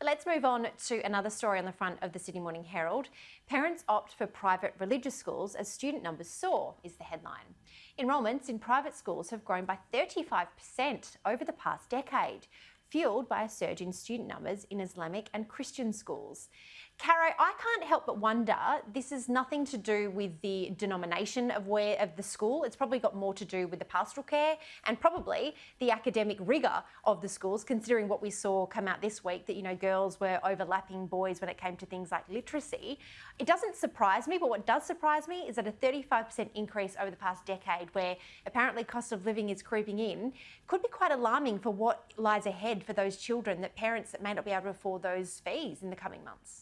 Let's move on to another story on the front of the Sydney Morning Herald. Parents opt for private religious schools as student numbers soar, is the headline. Enrolments in private schools have grown by 35% over the past decade, fuelled by a surge in student numbers in Islamic and Christian schools. Caro, I can't help but wonder, this is nothing to do with the denomination of the school. It's probably got more to do with the pastoral care and probably the academic rigour of the schools, considering what we saw come out this week, that, girls were overlapping boys when it came to things like literacy. It doesn't surprise me, but what does surprise me is that a 35% increase over the past decade, where apparently cost of living is creeping in, could be quite alarming for what lies ahead for those children, that parents that may not be able to afford those fees in the coming months.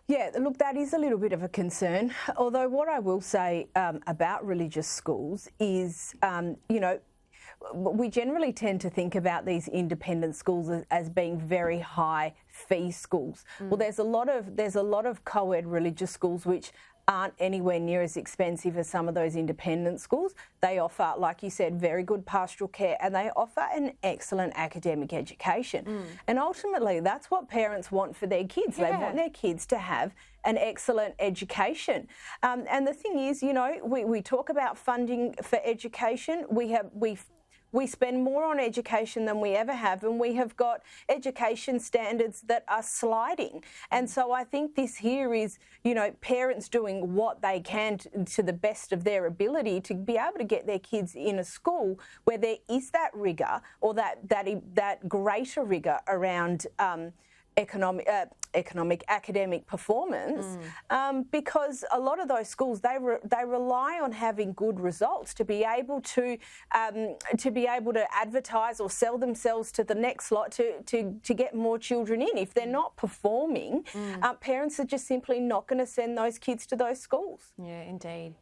Yeah, look, that is a little bit of a concern. Although what I will say about religious schools is, we generally tend to think about these independent schools as being very high fee schools. Well, there's a lot of co-ed religious schools which aren't anywhere near as expensive as some of those independent schools. They offer, like you said, very good pastoral care, and they offer an excellent academic education. And ultimately, that's what parents want for their kids. Yeah. They want their kids to have an excellent education. And the thing is, we talk about funding for education. We spend more on education than we ever have, and we have got education standards that are sliding. And so I think this here is, parents doing what they can to the best of their ability to be able to get their kids in a school where there is that rigour, or that greater rigour around academic performance, because a lot of those schools they rely on having good results to be able to advertise or sell themselves to the next lot to get more children in. If they're not performing, parents are just simply not going to send those kids to those schools. Yeah, indeed.